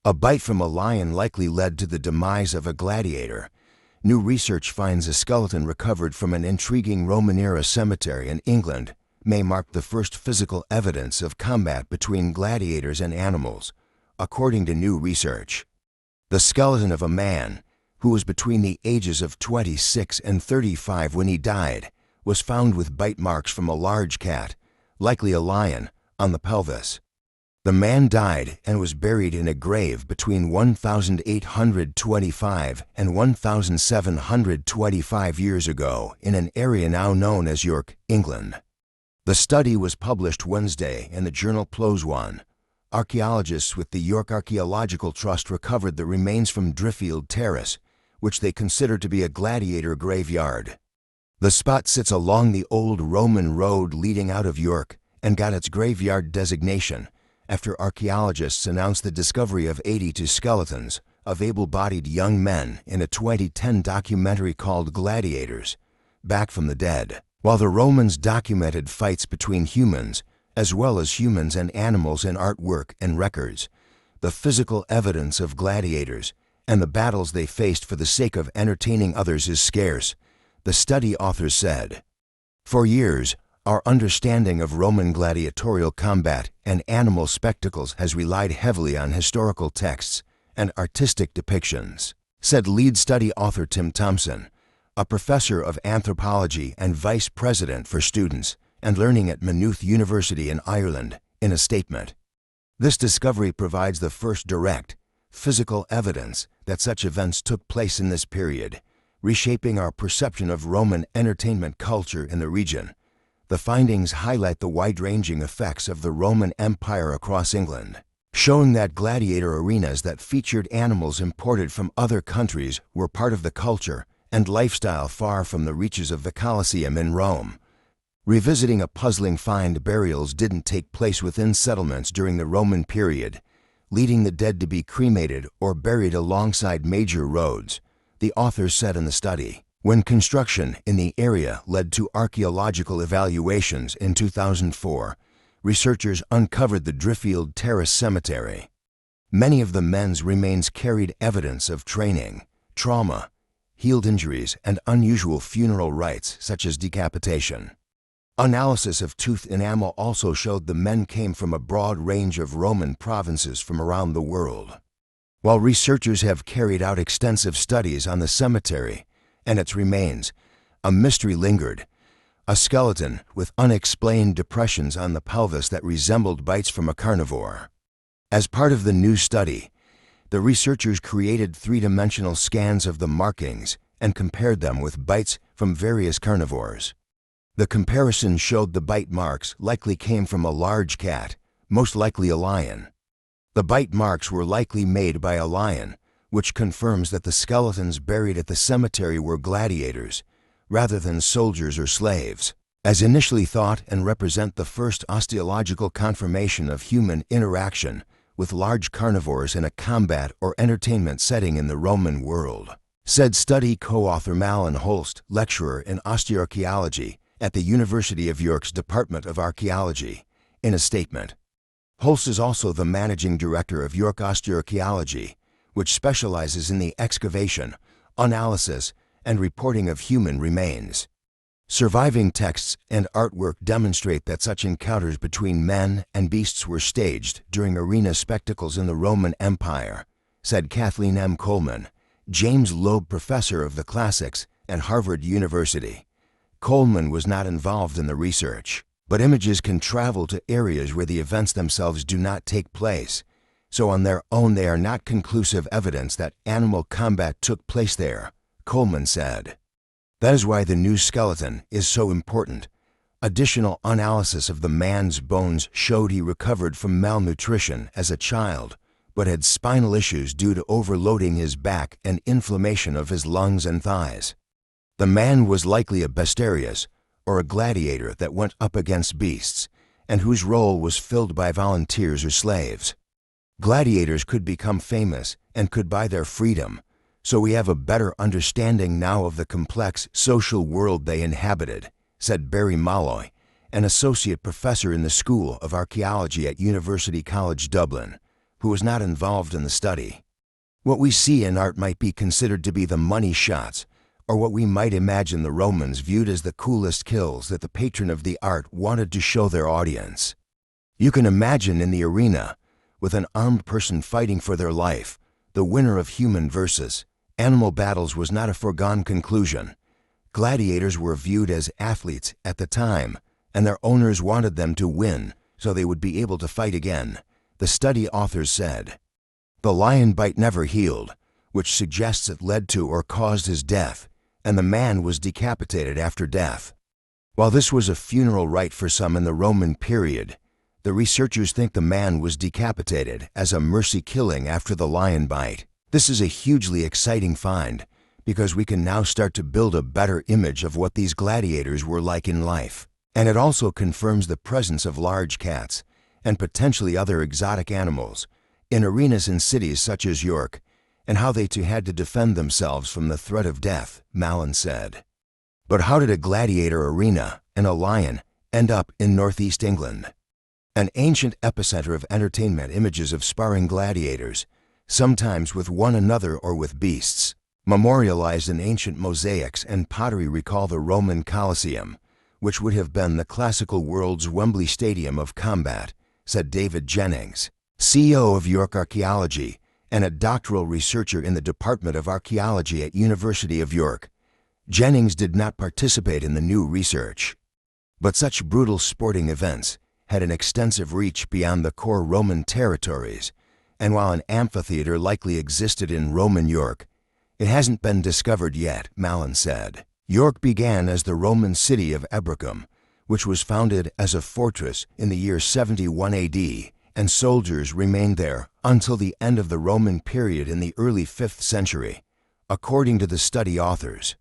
A bite from a lion likely led to the demise of a gladiator. New research finds a skeleton recovered from an intriguing Roman-era cemetery in England may mark the first physical evidence of combat between gladiators and animals, according to new research. The skeleton of a man, who was between the ages of 26 and 35 when he died, was found with bite marks from a large cat, likely a lion, on the pelvis. The man died and was buried in a grave between 1,825 and 1,725 years ago in an area now known as York, England. The study was published Wednesday in the journal PLOS One. Archaeologists with the York Archaeological Trust recovered the remains from Driffield Terrace, which they consider to be a gladiator graveyard. The spot sits along the old Roman road leading out of York and got its graveyard designation after archaeologists announced the discovery of 82 skeletons of able-bodied young men in a 2010 documentary called Gladiators, Back from the Dead. While the Romans documented fights between humans, as well as humans and animals in artwork and records, the physical evidence of gladiators and the battles they faced for the sake of entertaining others is scarce, the study authors said. For years, our understanding of Roman gladiatorial combat and animal spectacles has relied heavily on historical texts and artistic depictions, said lead study author Tim Thompson, a professor of anthropology and vice president for students and learning at Maynooth University in Ireland, in a statement. This discovery provides the first direct, physical evidence that such events took place in this period, reshaping our perception of Roman entertainment culture in the region. The findings highlight the wide-ranging effects of the Roman Empire across England, showing that gladiator arenas that featured animals imported from other countries were part of the culture and lifestyle far from the reaches of the Colosseum in Rome. Revisiting a puzzling find, burials didn't take place within settlements during the Roman period, leading the dead to be cremated or buried alongside major roads, the authors said in the study. When construction in the area led to archaeological evaluations in 2004, researchers uncovered the Driffield Terrace cemetery. Many of the men's remains carried evidence of training, trauma, healed injuries, and unusual funeral rites such as decapitation. Analysis of tooth enamel also showed the men came from a broad range of Roman provinces from around the world. While researchers have carried out extensive studies on the cemetery and its remains, a mystery lingered: a skeleton with unexplained depressions on the pelvis that resembled bites from a carnivore. As part of the new study, the researchers created three-dimensional scans of the markings and compared them with bites from various carnivores. The comparison showed the bite marks likely came from a large cat, most likely a lion. The bite marks were likely made by a lion, which confirms that the skeletons buried at the cemetery were gladiators, rather than soldiers or slaves, as initially thought, and represent the first osteological confirmation of human interaction with large carnivores in a combat or entertainment setting in the Roman world, said study co-author Malin Holst, lecturer in osteoarchaeology at the University of York's Department of Archaeology, in a statement. Holst is also the managing director of York Osteoarchaeology, which specializes in the excavation, analysis, and reporting of human remains. Surviving texts and artwork demonstrate that such encounters between men and beasts were staged during arena spectacles in the Roman Empire, said Kathleen M. Coleman, James Loeb Professor of the Classics at Harvard University. Coleman was not involved in the research, but images can travel to areas where the events themselves do not take place, so on their own they are not conclusive evidence that animal combat took place there, Coleman said. That is why the new skeleton is so important. Additional analysis of the man's bones showed he recovered from malnutrition as a child, but had spinal issues due to overloading his back and inflammation of his lungs and thighs. The man was likely a bestiarius, or a gladiator that went up against beasts, and whose role was filled by volunteers or slaves. Gladiators could become famous and could buy their freedom, so we have a better understanding now of the complex social world they inhabited, said Barry Malloy, an associate professor in the School of Archaeology at University College Dublin, who was not involved in the study. What we see in art might be considered to be the money shots, or what we might imagine the Romans viewed as the coolest kills that the patron of the art wanted to show their audience. You can imagine in the arena, with an armed person fighting for their life, the winner of human versus animal battles was not a foregone conclusion. Gladiators were viewed as athletes at the time, and their owners wanted them to win so they would be able to fight again, the study authors said. The lion bite never healed, which suggests it led to or caused his death, and the man was decapitated after death. While this was a funeral rite for some in the Roman period, the researchers think the man was decapitated as a mercy killing after the lion bite. This is a hugely exciting find, because we can now start to build a better image of what these gladiators were like in life. And it also confirms the presence of large cats, and potentially other exotic animals, in arenas in cities such as York, and how they too had to defend themselves from the threat of death, Mallon said. But how did a gladiator arena and a lion end up in northeast England? An ancient epicenter of entertainment, images of sparring gladiators, sometimes with one another or with beasts, memorialized in ancient mosaics and pottery, recall the Roman Colosseum, which would have been the classical world's Wembley Stadium of combat, said David Jennings, CEO of York Archaeology and a doctoral researcher in the Department of Archaeology at University of York. Jennings did not participate in the new research. But such brutal sporting events had an extensive reach beyond the core Roman territories, and while an amphitheater likely existed in Roman York, it hasn't been discovered yet, Mallon said. York began as the Roman city of Ebracum, which was founded as a fortress in the year 71 AD, and soldiers remained there until the end of the Roman period in the early 5th century, according to the study authors.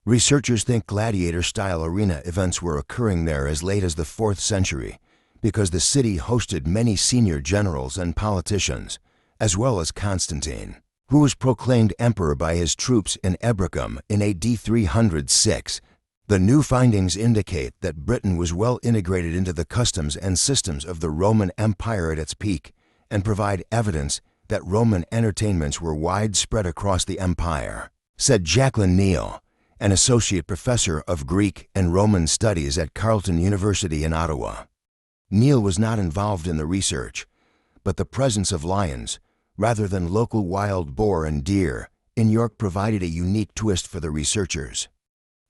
Researchers think gladiator-style arena events were occurring there as late as the 4th century, because the city hosted many senior generals and politicians, as well as Constantine, who was proclaimed emperor by his troops in Ebracum in AD 306. The new findings indicate that Britain was well integrated into the customs and systems of the Roman Empire at its peak, and provide evidence that Roman entertainments were widespread across the empire, said Jacqueline Neal, an associate professor of Greek and Roman studies at Carleton University in Ottawa. Neal was not involved in the research, but the presence of lions, rather than local wild boar and deer, in York provided a unique twist for the researchers.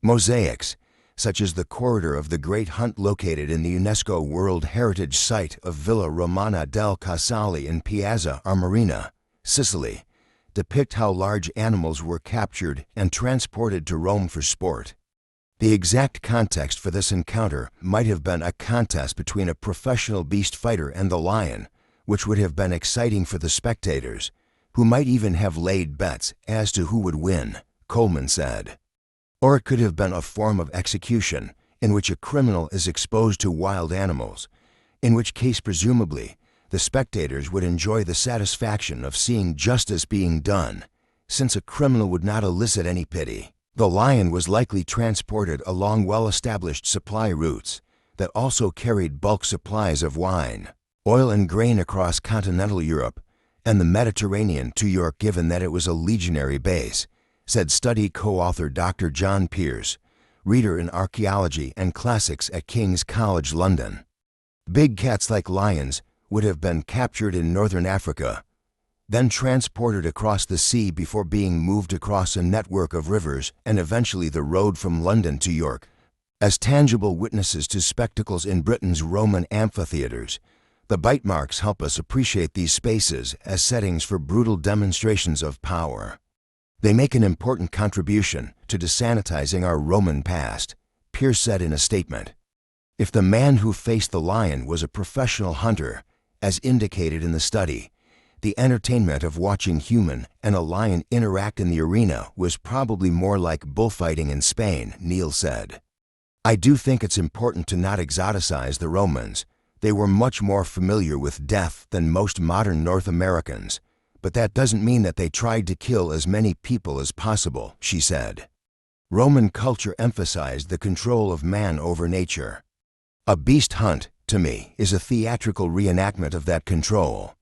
Mosaics, such as the corridor of the Great Hunt located in the UNESCO World Heritage Site of Villa Romana del Casale in Piazza Armerina, Sicily, depict how large animals were captured and transported to Rome for sport. The exact context for this encounter might have been a contest between a professional beast fighter and the lion, which would have been exciting for the spectators, who might even have laid bets as to who would win, Coleman said. Or it could have been a form of execution in which a criminal is exposed to wild animals, in which case presumably the spectators would enjoy the satisfaction of seeing justice being done, since a criminal would not elicit any pity. The lion was likely transported along well-established supply routes that also carried bulk supplies of wine, oil and grain across continental Europe and the Mediterranean to York, given that it was a legionary base, said study co-author Dr. John Pearce, reader in archaeology and classics at King's College London. Big cats like lions would have been captured in northern Africa, then transported across the sea before being moved across a network of rivers and eventually the road from London to York. As tangible witnesses to spectacles in Britain's Roman amphitheaters, the bite marks help us appreciate these spaces as settings for brutal demonstrations of power. They make an important contribution to desanitizing our Roman past, Pearce said in a statement. If the man who faced the lion was a professional hunter, as indicated in the study, the entertainment of watching human and a lion interact in the arena was probably more like bullfighting in Spain, Neal said. I do think it's important to not exoticize the Romans. They were much more familiar with death than most modern North Americans, but that doesn't mean that they tried to kill as many people as possible, she said. Roman culture emphasized the control of man over nature. A beast hunt, to me, is a theatrical reenactment of that control.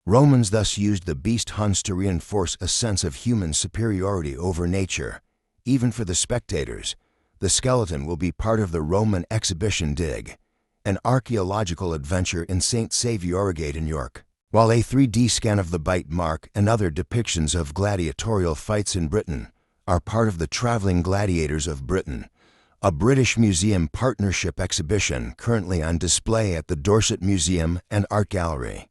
Romans thus used the beast hunts to reinforce a sense of human superiority over nature. Even for the spectators, the skeleton will be part of the Roman exhibition dig, an archaeological adventure in St. Saviourgate in York. While a 3D scan of the bite mark and other depictions of gladiatorial fights in Britain are part of the Travelling Gladiators of Britain, a British Museum partnership exhibition currently on display at the Dorset Museum and Art Gallery.